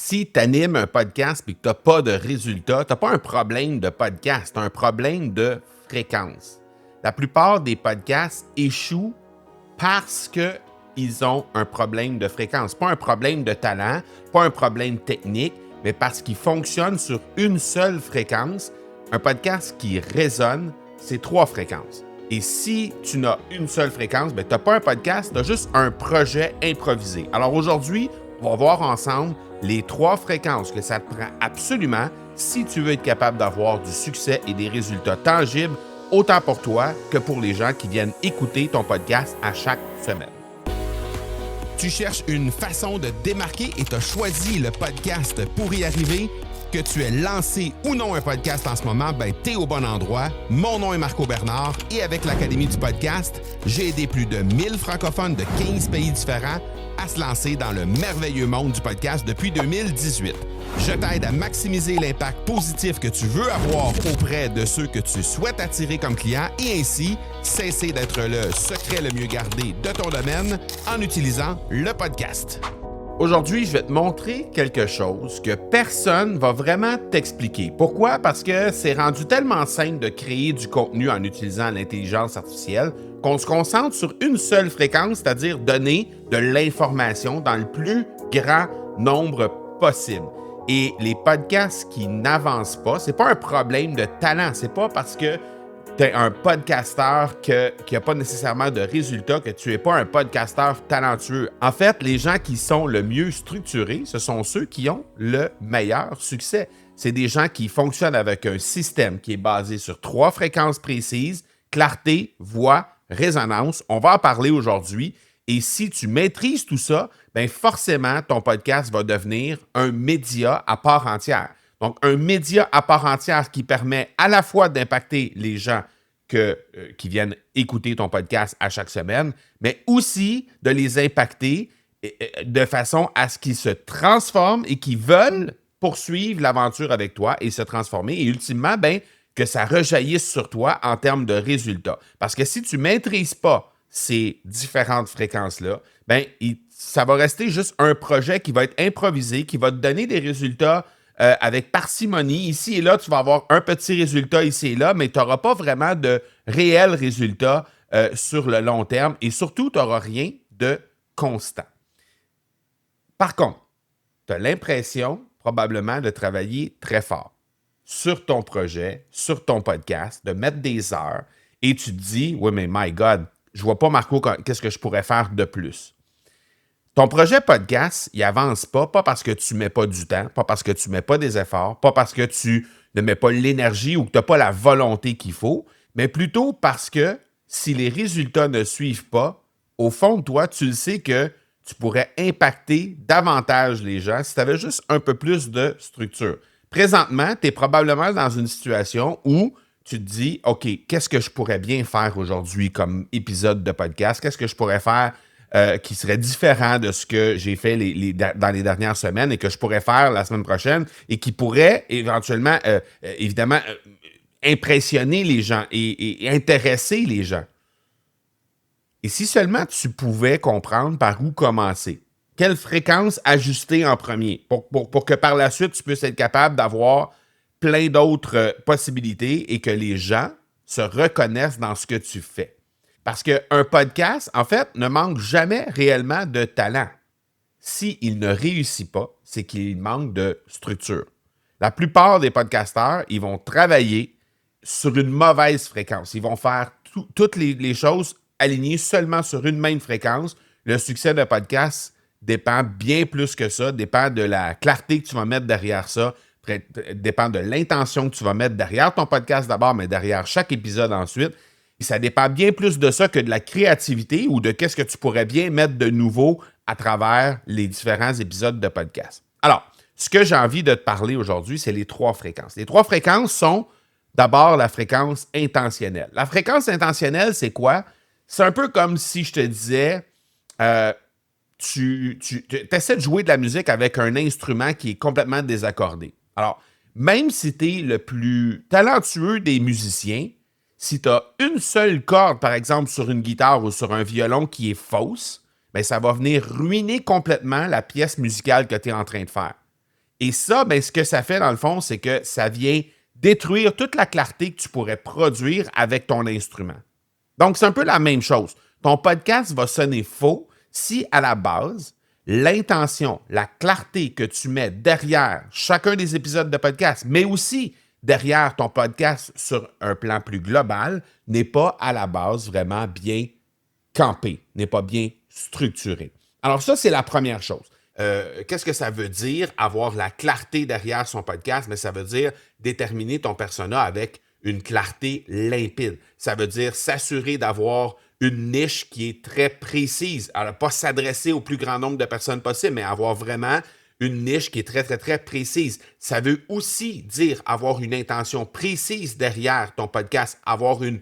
Si tu animes un podcast et que tu n'as pas de résultats, tu n'as pas un problème de podcast, tu as un problème de fréquence. La plupart des podcasts échouent parce qu'ils ont un problème de fréquence. Pas un problème de talent, pas un problème technique, mais parce qu'ils fonctionnent sur une seule fréquence. Un podcast qui résonne, c'est 3 fréquences. Et si tu n'as une seule fréquence, tu n'as pas un podcast, tu as juste un projet improvisé. Alors aujourd'hui, on va voir ensemble les 3 fréquences que ça te prend absolument si tu veux être capable d'avoir du succès et des résultats tangibles, autant pour toi que pour les gens qui viennent écouter ton podcast à chaque semaine. Tu cherches une façon de démarquer et tu as choisi le podcast pour y arriver? Que tu aies lancé ou non un podcast en ce moment, t'es au bon endroit. Mon nom est Marco Bernard et avec l'Académie du podcast, j'ai aidé plus de 1000 francophones de 15 pays différents à se lancer dans le merveilleux monde du podcast depuis 2018. Je t'aide à maximiser l'impact positif que tu veux avoir auprès de ceux que tu souhaites attirer comme clients et ainsi cesser d'être le secret le mieux gardé de ton domaine en utilisant le podcast. Aujourd'hui, je vais te montrer quelque chose que personne ne va vraiment t'expliquer. Pourquoi? Parce que c'est rendu tellement simple de créer du contenu en utilisant l'intelligence artificielle qu'on se concentre sur une seule fréquence, c'est-à-dire donner de l'information dans le plus grand nombre possible. Et les podcasts qui n'avancent pas, c'est pas un problème de talent, c'est pas parce que tu es un podcasteur qui n'a pas nécessairement de résultats, que tu n'es pas un podcasteur talentueux. En fait, les gens qui sont le mieux structurés, ce sont ceux qui ont le meilleur succès. C'est des gens qui fonctionnent avec un système qui est basé sur 3 fréquences précises, clarté, voix, résonance. On va en parler aujourd'hui. Et si tu maîtrises tout ça, forcément, ton podcast va devenir un média à part entière. Donc, un média à part entière qui permet à la fois d'impacter les gens qui viennent écouter ton podcast à chaque semaine, mais aussi de les impacter de façon à ce qu'ils se transforment et qu'ils veulent poursuivre l'aventure avec toi et se transformer. Et ultimement, que ça rejaillisse sur toi en termes de résultats. Parce que si tu ne maîtrises pas ces différentes fréquences-là, ça va rester juste un projet qui va être improvisé, qui va te donner des résultats avec parcimonie. Ici et là, tu vas avoir un petit résultat ici et là, mais tu n'auras pas vraiment de réels résultats sur le long terme et surtout, tu n'auras rien de constant. Par contre, tu as l'impression probablement de travailler très fort sur ton projet, sur ton podcast, de mettre des heures et tu te dis « Oui, mais my God, je ne vois pas, Marco, qu'est-ce que je pourrais faire de plus? » Ton projet podcast, il avance pas parce que tu ne mets pas du temps, pas parce que tu ne mets pas des efforts, pas parce que tu ne mets pas l'énergie ou que tu n'as pas la volonté qu'il faut, mais plutôt parce que si les résultats ne suivent pas, au fond de toi, tu le sais que tu pourrais impacter davantage les gens si tu avais juste un peu plus de structure. Présentement, tu es probablement dans une situation où tu te dis, OK, qu'est-ce que je pourrais bien faire aujourd'hui comme épisode de podcast? Qu'est-ce que je pourrais faire qui serait différent de ce que j'ai fait dans les dernières semaines et que je pourrais faire la semaine prochaine et qui pourrait éventuellement, évidemment, impressionner les gens et intéresser les gens. Et si seulement tu pouvais comprendre par où commencer, quelle fréquence ajuster en premier pour que par la suite, tu puisses être capable d'avoir plein d'autres possibilités et que les gens se reconnaissent dans ce que tu fais. Parce qu'un podcast, en fait, ne manque jamais réellement de talent. S'il ne réussit pas, c'est qu'il manque de structure. La plupart des podcasteurs, ils vont travailler sur une mauvaise fréquence. Ils vont faire toutes les choses alignées seulement sur une même fréquence. Le succès d'un podcast dépend bien plus que ça, dépend de la clarté que tu vas mettre derrière ça, dépend de l'intention que tu vas mettre derrière ton podcast d'abord, mais derrière chaque épisode ensuite. Et ça dépend bien plus de ça que de la créativité ou de qu'est-ce que tu pourrais bien mettre de nouveau à travers les différents épisodes de podcast. Alors, ce que j'ai envie de te parler aujourd'hui, c'est les 3 fréquences. Les 3 fréquences sont d'abord la fréquence intentionnelle. La fréquence intentionnelle, c'est quoi? C'est un peu comme si je te disais, tu essaies de jouer de la musique avec un instrument qui est complètement désaccordé. Alors, même si tu es le plus talentueux des musiciens, si tu as une seule corde, par exemple, sur une guitare ou sur un violon qui est fausse, ça va venir ruiner complètement la pièce musicale que tu es en train de faire. Et ça, ben, ce que ça fait, dans le fond, c'est que ça vient détruire toute la clarté que tu pourrais produire avec ton instrument. Donc, c'est un peu la même chose. Ton podcast va sonner faux si, à la base, l'intention, la clarté que tu mets derrière chacun des épisodes de podcast, mais aussi derrière ton podcast sur un plan plus global, n'est pas à la base vraiment bien campé, n'est pas bien structuré. Alors ça, c'est la première chose. Qu'est-ce que ça veut dire avoir la clarté derrière son podcast? Mais ça veut dire déterminer ton persona avec une clarté limpide. Ça veut dire s'assurer d'avoir une niche qui est très précise. Alors, pas s'adresser au plus grand nombre de personnes possible, mais avoir vraiment une niche qui est très, très, très précise. Ça veut aussi dire avoir une intention précise derrière ton podcast, avoir une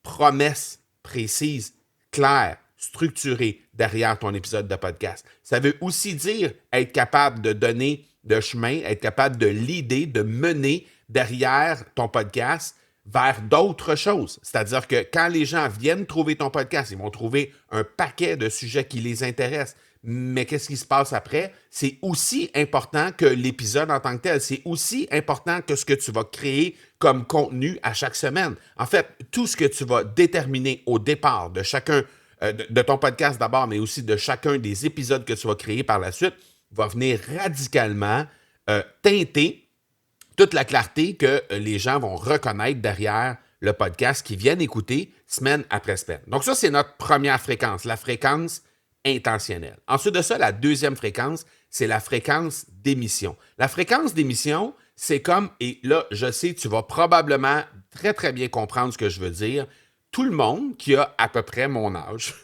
promesse précise, claire, structurée derrière ton épisode de podcast. Ça veut aussi dire être capable de donner de chemin, être capable de leader, de mener derrière ton podcast vers d'autres choses. C'est-à-dire que quand les gens viennent trouver ton podcast, ils vont trouver un paquet de sujets qui les intéressent. Mais qu'est-ce qui se passe après? C'est aussi important que l'épisode en tant que tel. C'est aussi important que ce que tu vas créer comme contenu à chaque semaine. En fait, tout ce que tu vas déterminer au départ de chacun de ton podcast d'abord, mais aussi de chacun des épisodes que tu vas créer par la suite, va venir radicalement teinter toute la clarté que les gens vont reconnaître derrière le podcast qu'ils viennent écouter semaine après semaine. Donc ça, c'est notre première fréquence, la fréquence intentionnelle. Ensuite de ça, la deuxième fréquence, c'est la fréquence d'émission. La fréquence d'émission, c'est comme, et là, je sais, tu vas probablement très, très bien comprendre ce que je veux dire. Tout le monde qui a à peu près mon âge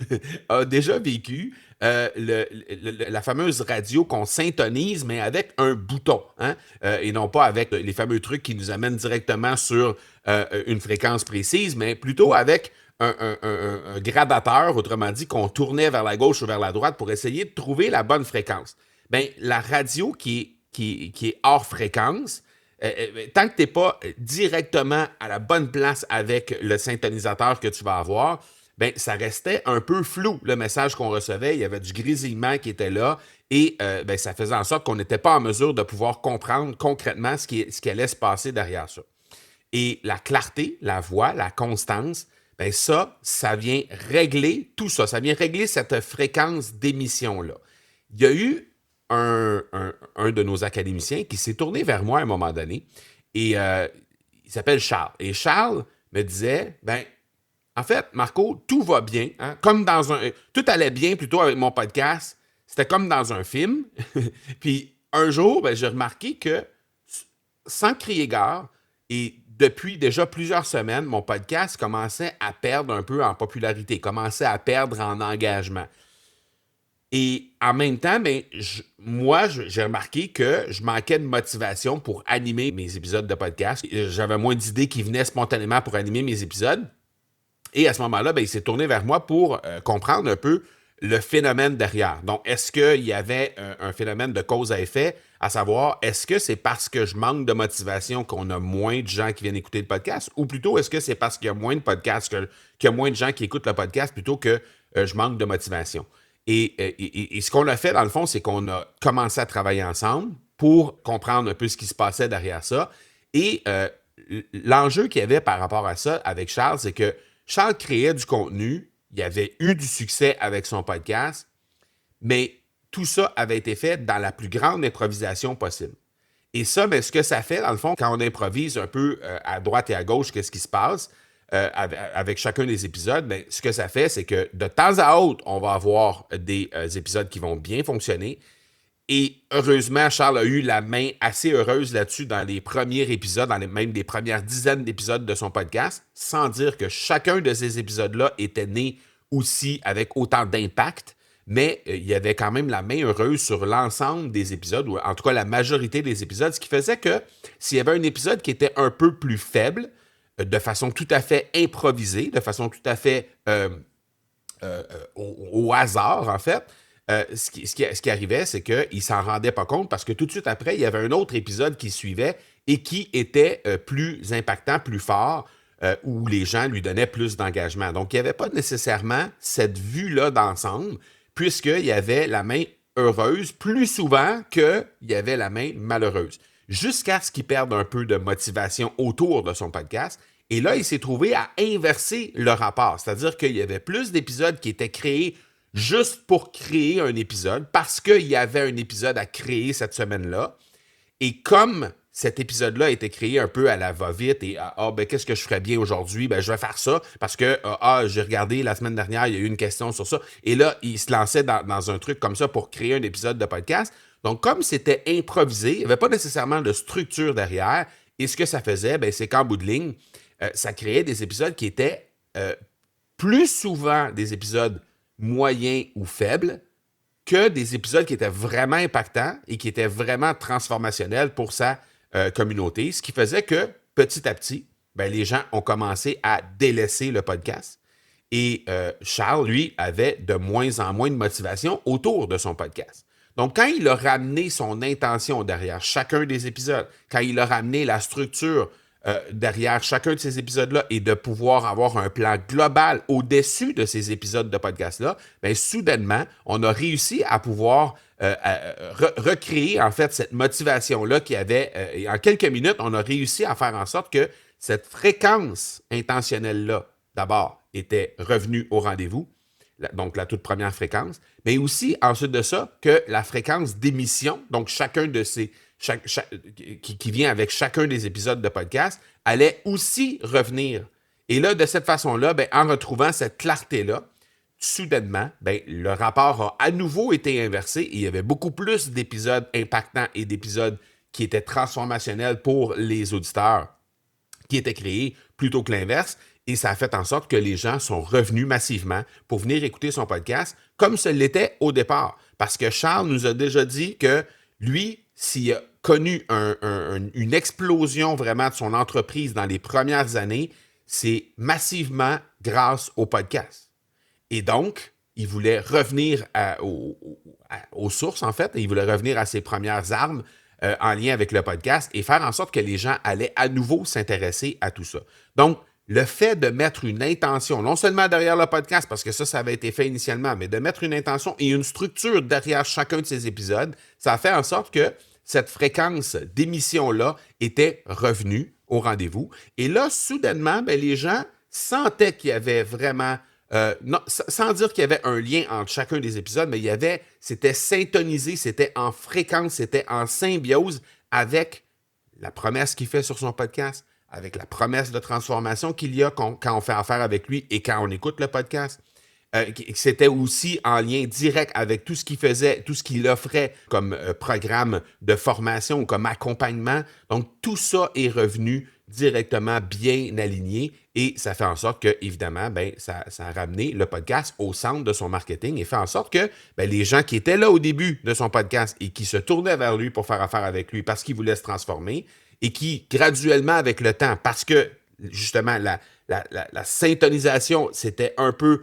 a déjà vécu la fameuse radio qu'on syntonise, mais avec un bouton, hein? Et non pas avec les fameux trucs qui nous amènent directement sur une fréquence précise, mais plutôt avec un gradateur, autrement dit, qu'on tournait vers la gauche ou vers la droite pour essayer de trouver la bonne fréquence. Bien, la radio qui est hors fréquence, tant que tu n'es pas directement à la bonne place avec le syntonisateur que tu vas avoir, ben, ça restait un peu flou, le message qu'on recevait. Il y avait du grésillement qui était là et ben, ça faisait en sorte qu'on n'était pas en mesure de pouvoir comprendre concrètement ce qui allait se passer derrière ça. Et la clarté, la voix, la constance, ben ça vient régler tout ça. Ça vient régler cette fréquence d'émission-là. Il y a eu un de nos académiciens qui s'est tourné vers moi à un moment donné et il s'appelle Charles. Et Charles me disait, ben, en fait, Marco, tout va bien. Hein? Comme dans un. Tout allait bien plutôt avec mon podcast. C'était comme dans un film. Puis un jour, ben, j'ai remarqué que, sans crier gare, et depuis déjà plusieurs semaines, mon podcast commençait à perdre un peu en popularité, commençait à perdre en engagement. Et en même temps, ben, j'ai remarqué que je manquais de motivation pour animer mes épisodes de podcast. J'avais moins d'idées qui venaient spontanément pour animer mes épisodes. Et à ce moment-là, ben, il s'est tourné vers moi pour comprendre un peu le phénomène derrière. Donc, est-ce qu'il y avait un phénomène de cause à effet, à savoir, est-ce que c'est parce que je manque de motivation qu'on a moins de gens qui viennent écouter le podcast, ou plutôt est-ce que c'est parce qu'il y a moins de podcasts, qu'il y a moins de gens qui écoutent le podcast plutôt que je manque de motivation? Et ce qu'on a fait, dans le fond, c'est qu'on a commencé à travailler ensemble pour comprendre un peu ce qui se passait derrière ça. Et l'enjeu qu'il y avait par rapport à ça avec Charles, c'est que Charles créait du contenu, il avait eu du succès avec son podcast, mais tout ça avait été fait dans la plus grande improvisation possible. Et ça, ben, ce que ça fait, dans le fond, quand on improvise un peu à droite et à gauche, qu'est-ce qui se passe avec chacun des épisodes, ben, ce que ça fait, c'est que de temps à autre, on va avoir des épisodes qui vont bien fonctionner. Et heureusement, Charles a eu la main assez heureuse là-dessus dans les premiers épisodes, même des premières dizaines d'épisodes de son podcast, sans dire que chacun de ces épisodes-là était né aussi avec autant d'impact, mais il y avait quand même la main heureuse sur l'ensemble des épisodes, ou en tout cas la majorité des épisodes, ce qui faisait que s'il y avait un épisode qui était un peu plus faible, de façon tout à fait improvisée, de façon tout à fait au hasard, en fait, ce qui arrivait, c'est qu'il ne s'en rendait pas compte parce que tout de suite après, il y avait un autre épisode qui suivait et qui était plus impactant, plus fort, où les gens lui donnaient plus d'engagement. Donc, il n'y avait pas nécessairement cette vue-là d'ensemble, puisqu'il y avait la main heureuse plus souvent qu'il y avait la main malheureuse. Jusqu'à ce qu'il perde un peu de motivation autour de son podcast. Et là, il s'est trouvé à inverser le rapport. C'est-à-dire qu'il y avait plus d'épisodes qui étaient créés juste pour créer un épisode, parce qu'il y avait un épisode à créer cette semaine-là. Et comme cet épisode-là a été créé un peu à la va-vite et qu'est-ce que je ferais bien aujourd'hui? Je vais faire ça parce que j'ai regardé la semaine dernière, il y a eu une question sur ça. Et là, il se lançait dans un truc comme ça pour créer un épisode de podcast. Donc, comme c'était improvisé, il n'y avait pas nécessairement de structure derrière. Et ce que ça faisait, c'est qu'en bout de ligne, ça créait des épisodes qui étaient plus souvent des épisodes moyens ou faibles que des épisodes qui étaient vraiment impactants et qui étaient vraiment transformationnels pour sa communauté. Ce qui faisait que, petit à petit, les gens ont commencé à délaisser le podcast. Et Charles, lui, avait de moins en moins de motivation autour de son podcast. Donc, quand il a ramené son intention derrière chacun des épisodes, quand il a ramené la structure derrière chacun de ces épisodes-là et de pouvoir avoir un plan global au-dessus de ces épisodes de podcast-là, soudainement, on a réussi à pouvoir recréer, en fait, cette motivation-là qu'il y avait. Et en quelques minutes, on a réussi à faire en sorte que cette fréquence intentionnelle-là, d'abord, était revenue au rendez-vous, donc la toute première fréquence, mais aussi, ensuite de ça, que la fréquence d'émission, donc chacun de ces qui vient avec chacun des épisodes de podcast, allait aussi revenir. Et là, de cette façon-là, en retrouvant cette clarté-là, soudainement, le rapport a à nouveau été inversé et il y avait beaucoup plus d'épisodes impactants et d'épisodes qui étaient transformationnels pour les auditeurs qui étaient créés plutôt que l'inverse. Et ça a fait en sorte que les gens sont revenus massivement pour venir écouter son podcast comme ce l'était au départ. Parce que Charles nous a déjà dit que lui, s'il a connu une explosion vraiment de son entreprise dans les premières années, c'est massivement grâce au podcast. Et donc, il voulait revenir aux sources, en fait, et il voulait revenir à ses premières armes en lien avec le podcast et faire en sorte que les gens allaient à nouveau s'intéresser à tout ça. Donc, le fait de mettre une intention, non seulement derrière le podcast, parce que ça avait été fait initialement, mais de mettre une intention et une structure derrière chacun de ces épisodes, ça a fait en sorte que cette fréquence d'émission-là était revenue au rendez-vous. Et là, soudainement, les gens sentaient qu'il y avait vraiment, non, sans dire qu'il y avait un lien entre chacun des épisodes, mais c'était syntonisé, c'était en fréquence, c'était en symbiose avec la promesse qu'il fait sur son podcast, avec la promesse de transformation qu'il y a quand on fait affaire avec lui et quand on écoute le podcast. C'était aussi en lien direct avec tout ce qu'il faisait, tout ce qu'il offrait comme programme de formation ou comme accompagnement. Donc, tout ça est revenu directement bien aligné et ça fait en sorte que, évidemment, ça a ramené le podcast au centre de son marketing et fait en sorte que les gens qui étaient là au début de son podcast et qui se tournaient vers lui pour faire affaire avec lui parce qu'ils voulaient se transformer et qui, graduellement, avec le temps, parce que, justement, la syntonisation, c'était un peu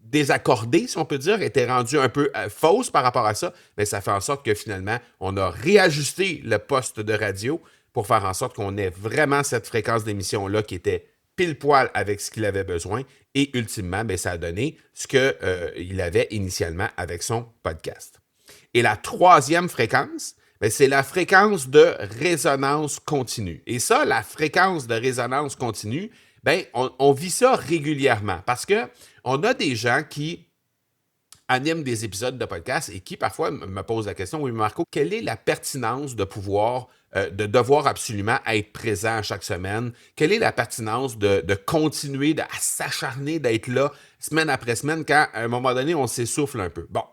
désaccordée, si on peut dire, était rendue un peu fausse par rapport à ça, mais ça fait en sorte que finalement, on a réajusté le poste de radio pour faire en sorte qu'on ait vraiment cette fréquence d'émission-là qui était pile poil avec ce qu'il avait besoin et ultimement, ça a donné ce qu'il avait initialement avec son podcast. Et la troisième fréquence, c'est la fréquence de résonance continue. Et ça, la fréquence de résonance continue, on vit ça régulièrement parce qu'on a des gens qui animent des épisodes de podcast et qui parfois me posent la question, oui, Marco, quelle est la pertinence de pouvoir, de devoir absolument être présent chaque semaine? Quelle est la pertinence de continuer à s'acharner, d'être là semaine après semaine quand, à un moment donné, on s'essouffle un peu? Bon.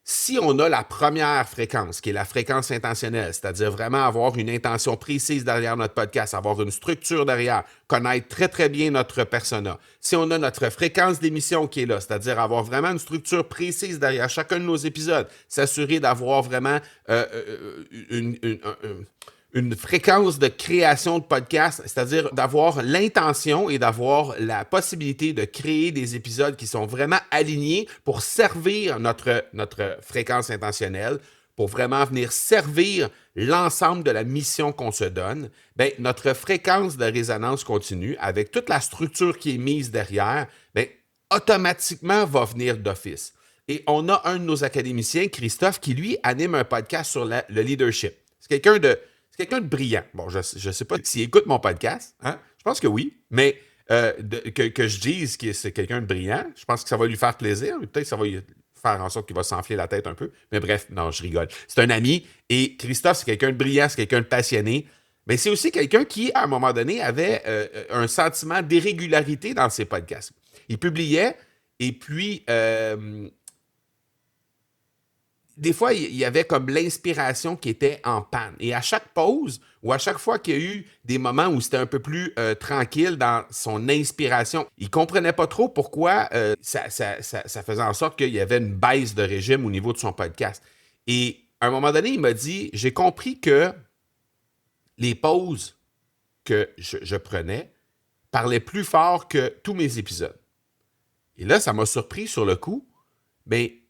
Si on a la première fréquence, qui est la fréquence intentionnelle, c'est-à-dire vraiment avoir une intention précise derrière notre podcast, avoir une structure derrière, connaître très, très bien notre persona. Si on a notre fréquence d'émission qui est là, c'est-à-dire avoir vraiment une structure précise derrière chacun de nos épisodes, s'assurer d'avoir vraiment une fréquence de création de podcast, c'est-à-dire d'avoir l'intention et d'avoir la possibilité de créer des épisodes qui sont vraiment alignés pour servir notre fréquence intentionnelle, pour vraiment venir servir l'ensemble de la mission qu'on se donne, notre fréquence de résonance continue, avec toute la structure qui est mise derrière, automatiquement va venir d'office. Et on a un de nos académiciens, Christophe, qui lui anime un podcast sur le leadership. C'est quelqu'un de brillant. Bon, je ne sais pas s'il écoute mon podcast. Hein? Je pense que oui. Mais que je dise que c'est quelqu'un de brillant, je pense que ça va lui faire plaisir. Peut-être que ça va lui faire en sorte qu'il va s'enfler la tête un peu. Mais bref, non, je rigole. C'est un ami. Et Christophe, c'est quelqu'un de brillant, c'est quelqu'un de passionné. Mais c'est aussi quelqu'un qui, à un moment donné, avait un sentiment d'irrégularité dans ses podcasts. Il publiait, et puis des fois, il y avait comme l'inspiration qui était en panne. Et à chaque pause, ou à chaque fois qu'il y a eu des moments où c'était un peu plus tranquille dans son inspiration, il ne comprenait pas trop pourquoi ça faisait en sorte qu'il y avait une baisse de régime au niveau de son podcast. Et à un moment donné, il m'a dit, j'ai compris que les pauses que je prenais parlaient plus fort que tous mes épisodes. Et là, ça m'a surpris sur le coup, mais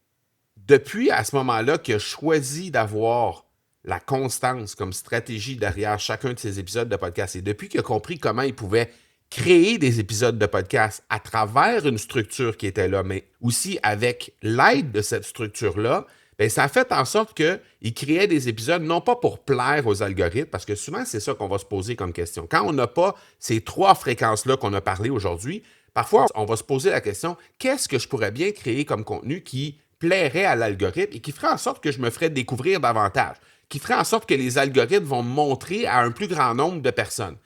depuis à ce moment-là qu'il a choisi d'avoir la constance comme stratégie derrière chacun de ses épisodes de podcast, et depuis qu'il a compris comment il pouvait créer des épisodes de podcast à travers une structure qui était là, mais aussi avec l'aide de cette structure-là, bien, ça a fait en sorte qu'il créait des épisodes non pas pour plaire aux algorithmes, parce que souvent, c'est ça qu'on va se poser comme question. Quand on n'a pas ces 3 fréquences-là qu'on a parlé aujourd'hui, parfois, on va se poser la question, qu'est-ce que je pourrais bien créer comme contenu qui plairait à l'algorithme et qui ferait en sorte que je me ferais découvrir davantage, qui ferait en sorte que les algorithmes vont me montrer à un plus grand nombre de personnes.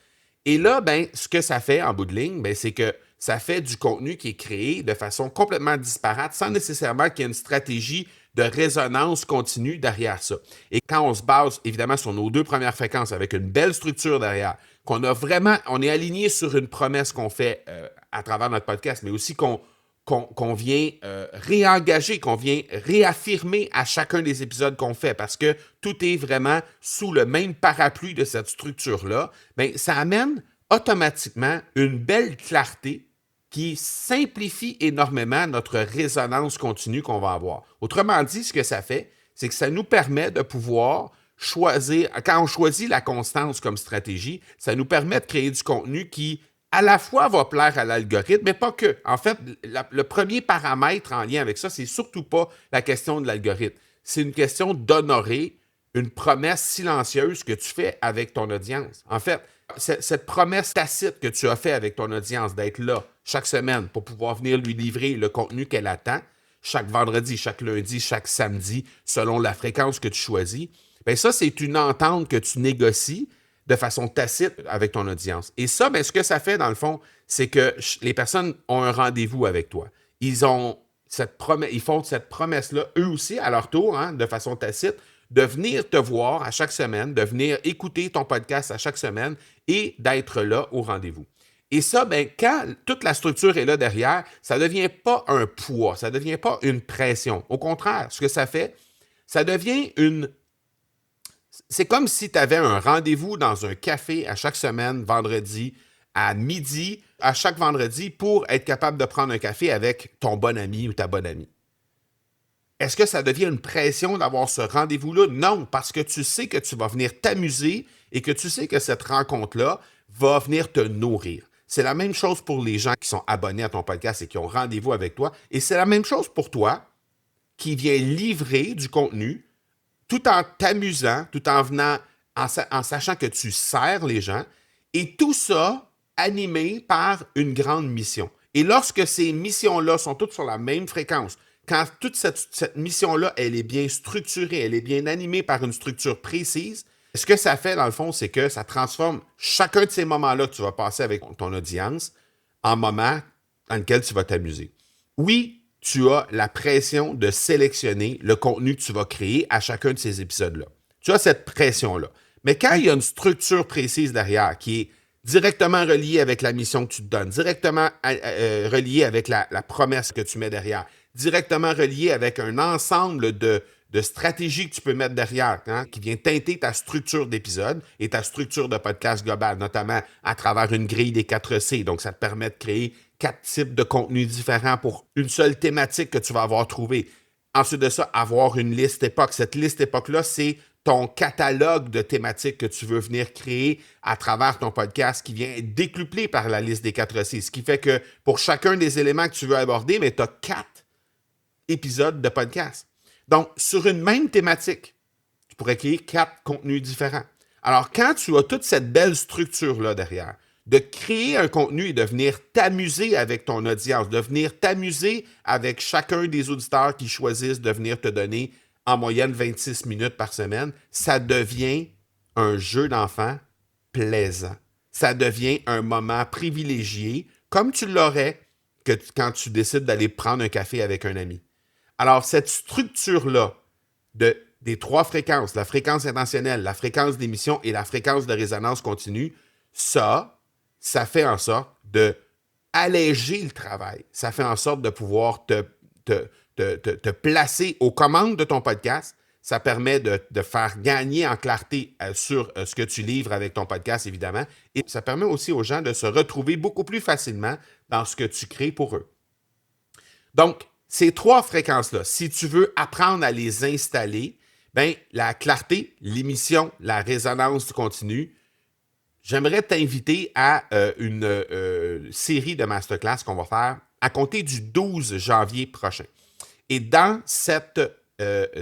Et là, ben, ce que ça fait en bout de ligne, ben, c'est que ça fait du contenu qui est créé de façon complètement disparate, sans nécessairement qu'il y ait une stratégie de résonance continue derrière ça. Et quand on se base évidemment sur nos 2 premières fréquences avec une belle structure derrière, on est aligné sur une promesse qu'on fait à travers notre podcast, mais aussi qu'on vient réengager, qu'on vient réaffirmer à chacun des épisodes qu'on fait, parce que tout est vraiment sous le même parapluie de cette structure-là, bien, ça amène automatiquement une belle clarté qui simplifie énormément notre résonance continue qu'on va avoir. Autrement dit, ce que ça fait, c'est que ça nous permet de pouvoir choisir, quand on choisit la constance comme stratégie, ça nous permet de créer du contenu qui à la fois va plaire à l'algorithme, mais pas que. En fait, le premier paramètre en lien avec ça, c'est surtout pas la question de l'algorithme. C'est une question d'honorer une promesse silencieuse que tu fais avec ton audience. En fait, cette promesse tacite que tu as fait avec ton audience d'être là chaque semaine pour pouvoir venir lui livrer le contenu qu'elle attend, chaque vendredi, chaque lundi, chaque samedi, selon la fréquence que tu choisis, bien ça, c'est une entente que tu négocies de façon tacite avec ton audience. Et ça, bien, ce que ça fait, dans le fond, c'est que les personnes ont un rendez-vous avec toi. Ils font cette promesse-là, eux aussi, à leur tour, hein, de façon tacite, de venir te voir à chaque semaine, de venir écouter ton podcast à chaque semaine et d'être là au rendez-vous. Et ça, bien, quand toute la structure est là derrière, ça ne devient pas un poids, ça ne devient pas une pression. Au contraire, ce que ça fait, ça devient c'est comme si tu avais un rendez-vous dans un café à chaque semaine, vendredi, à midi, à chaque vendredi, pour être capable de prendre un café avec ton bon ami ou ta bonne amie. Est-ce que ça devient une pression d'avoir ce rendez-vous-là? Non, parce que tu sais que tu vas venir t'amuser et que tu sais que cette rencontre-là va venir te nourrir. C'est la même chose pour les gens qui sont abonnés à ton podcast et qui ont rendez-vous avec toi. Et c'est la même chose pour toi qui viens livrer du contenu tout en t'amusant, tout en venant, en sachant que tu sers les gens, et tout ça animé par une grande mission. Et lorsque ces missions-là sont toutes sur la même fréquence, quand toute cette mission-là, elle est bien structurée, elle est bien animée par une structure précise, ce que ça fait, dans le fond, c'est que ça transforme chacun de ces moments-là que tu vas passer avec ton audience en moments dans lesquels tu vas t'amuser. Oui, tu as la pression de sélectionner le contenu que tu vas créer à chacun de ces épisodes-là. Tu as cette pression-là. Mais quand il y a une structure précise derrière qui est directement reliée avec la mission que tu te donnes, directement reliée avec la promesse que tu mets derrière, directement reliée avec un ensemble de stratégies que tu peux mettre derrière, hein, qui vient teinter ta structure d'épisode et ta structure de podcast global, notamment à travers une grille des 4 C. Donc, ça te permet de créer 4 types de contenus différents pour une seule thématique que tu vas avoir trouvée. Ensuite de ça, avoir une liste époque. Cette liste époque-là, c'est ton catalogue de thématiques que tu veux venir créer à travers ton podcast qui vient être décuplé par la liste des 4 C. Ce qui fait que pour chacun des éléments que tu veux aborder, tu as 4 épisode de podcast. Donc, sur une même thématique, tu pourrais créer 4 contenus différents. Alors, quand tu as toute cette belle structure-là derrière, de créer un contenu et de venir t'amuser avec ton audience, de venir t'amuser avec chacun des auditeurs qui choisissent de venir te donner en moyenne 26 minutes par semaine, ça devient un jeu d'enfant plaisant. Ça devient un moment privilégié, comme tu l'aurais quand tu décides d'aller prendre un café avec un ami. Alors, cette structure-là des 3 fréquences, la fréquence intentionnelle, la fréquence d'émission et la fréquence de résonance continue, ça fait en sorte d'alléger le travail. Ça fait en sorte de pouvoir te placer aux commandes de ton podcast. Ça permet de faire gagner en clarté sur ce que tu livres avec ton podcast, évidemment. Et ça permet aussi aux gens de se retrouver beaucoup plus facilement dans ce que tu crées pour eux. Donc, ces 3 fréquences-là, si tu veux apprendre à les installer, bien, la clarté, l'émission, la résonance continue, j'aimerais t'inviter à une série de masterclass qu'on va faire à compter du 12 janvier prochain. Et dans cette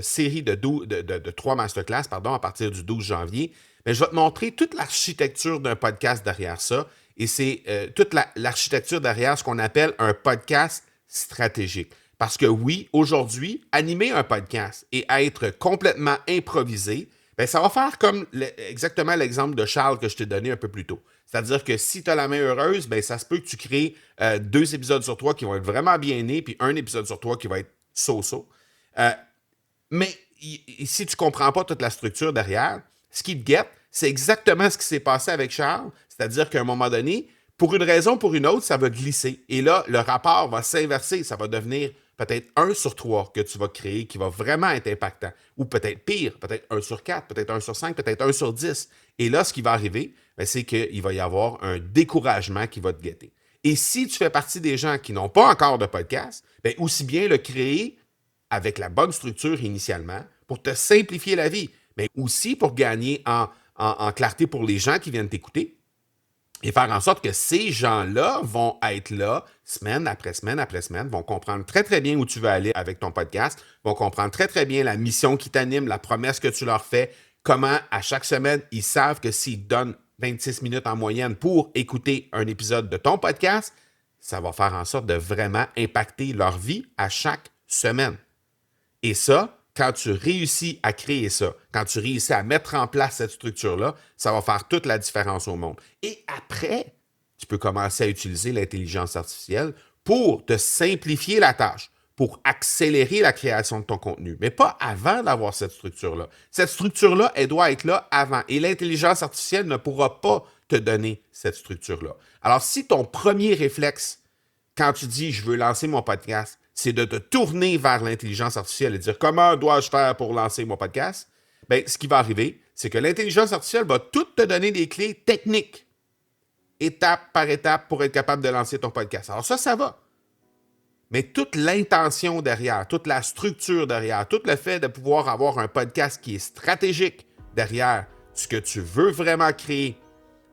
série de 3 masterclass, à partir du 12 janvier, bien, je vais te montrer toute l'architecture d'un podcast derrière ça. Et c'est toute l'architecture derrière ce qu'on appelle un podcast stratégique. Parce que oui, aujourd'hui, animer un podcast et être complètement improvisé, bien, ça va faire comme exactement l'exemple de Charles que je t'ai donné un peu plus tôt. C'est-à-dire que si tu as la main heureuse, bien, ça se peut que tu crées 2 épisodes sur 3 qui vont être vraiment bien nés, puis un épisode sur 3 qui va être so-so. Mais si tu ne comprends pas toute la structure derrière, ce qui te guette, c'est exactement ce qui s'est passé avec Charles. C'est-à-dire qu'à un moment donné, pour une raison ou pour une autre, ça va glisser. Et là, le rapport va s'inverser. Ça va devenir peut-être 1 sur 3 que tu vas créer qui va vraiment être impactant. Ou peut-être pire, peut-être 1 sur 4, peut-être 1 sur 5, peut-être 1 sur 10. Et là, ce qui va arriver, c'est qu'il va y avoir un découragement qui va te guetter. Et si tu fais partie des gens qui n'ont pas encore de podcast, bien, aussi bien le créer avec la bonne structure initialement pour te simplifier la vie, mais aussi pour gagner en clarté pour les gens qui viennent t'écouter et faire en sorte que ces gens-là vont être là semaine après semaine après semaine, vont comprendre très, très bien où tu veux aller avec ton podcast, vont comprendre très, très bien la mission qui t'anime, la promesse que tu leur fais, comment à chaque semaine, ils savent que s'ils donnent 26 minutes en moyenne pour écouter un épisode de ton podcast, ça va faire en sorte de vraiment impacter leur vie à chaque semaine. Et ça, quand tu réussis à créer ça, quand tu réussis à mettre en place cette structure-là, ça va faire toute la différence au monde. Et après, tu peux commencer à utiliser l'intelligence artificielle pour te simplifier la tâche, pour accélérer la création de ton contenu, mais pas avant d'avoir cette structure-là. Cette structure-là, elle doit être là avant. Et l'intelligence artificielle ne pourra pas te donner cette structure-là. Alors, si ton premier réflexe, quand tu dis « je veux lancer mon podcast », c'est de te tourner vers l'intelligence artificielle et dire « comment dois-je faire pour lancer mon podcast », bien, ce qui va arriver, c'est que l'intelligence artificielle va tout te donner des clés techniques, étape par étape, pour être capable de lancer ton podcast. Alors ça va. Mais toute l'intention derrière, toute la structure derrière, tout le fait de pouvoir avoir un podcast qui est stratégique derrière ce que tu veux vraiment créer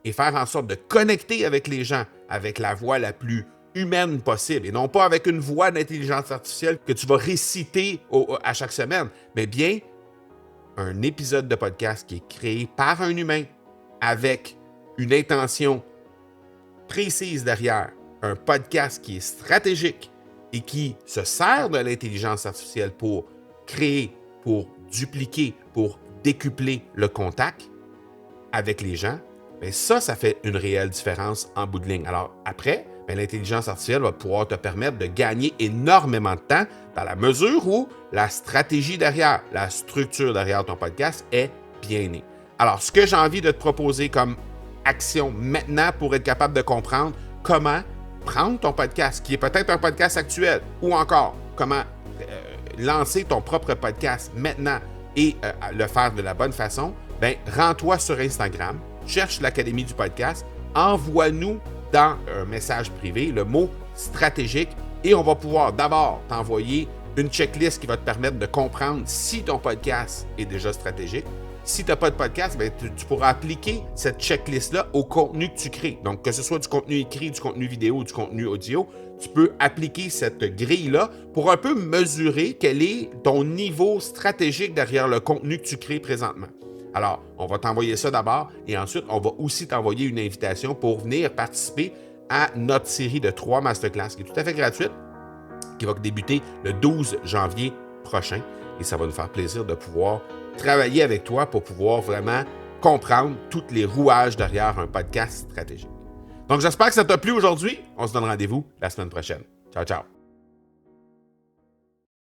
et faire en sorte de connecter avec les gens avec la voix la plus humaine possible, et non pas avec une voix d'intelligence artificielle que tu vas réciter à chaque semaine, mais bien un épisode de podcast qui est créé par un humain avec une intention précise derrière, un podcast qui est stratégique et qui se sert de l'intelligence artificielle pour créer, pour dupliquer, pour décupler le contact avec les gens, bien ça fait une réelle différence en bout de ligne. Alors après, bien, l'intelligence artificielle va pouvoir te permettre de gagner énormément de temps dans la mesure où la stratégie derrière, la structure derrière ton podcast est bien née. Alors, ce que j'ai envie de te proposer comme action maintenant pour être capable de comprendre comment prendre ton podcast, qui est peut-être un podcast actuel, ou encore comment lancer ton propre podcast maintenant et le faire de la bonne façon, bien, rends-toi sur Instagram, cherche l'Académie du podcast, envoie-nous dans un message privé le mot stratégique et on va pouvoir d'abord t'envoyer une checklist qui va te permettre de comprendre si ton podcast est déjà stratégique. Si tu n'as pas de podcast, ben, tu pourras appliquer cette checklist-là au contenu que tu crées. Donc, que ce soit du contenu écrit, du contenu vidéo ou du contenu audio, tu peux appliquer cette grille-là pour un peu mesurer quel est ton niveau stratégique derrière le contenu que tu crées présentement. Alors, on va t'envoyer ça d'abord et ensuite, on va aussi t'envoyer une invitation pour venir participer à notre série de 3 masterclass qui est tout à fait gratuite, qui va débuter le 12 janvier prochain. Et ça va nous faire plaisir de pouvoir travailler avec toi pour pouvoir vraiment comprendre tous les rouages derrière un podcast stratégique. Donc, j'espère que ça t'a plu aujourd'hui. On se donne rendez-vous la semaine prochaine. Ciao, ciao.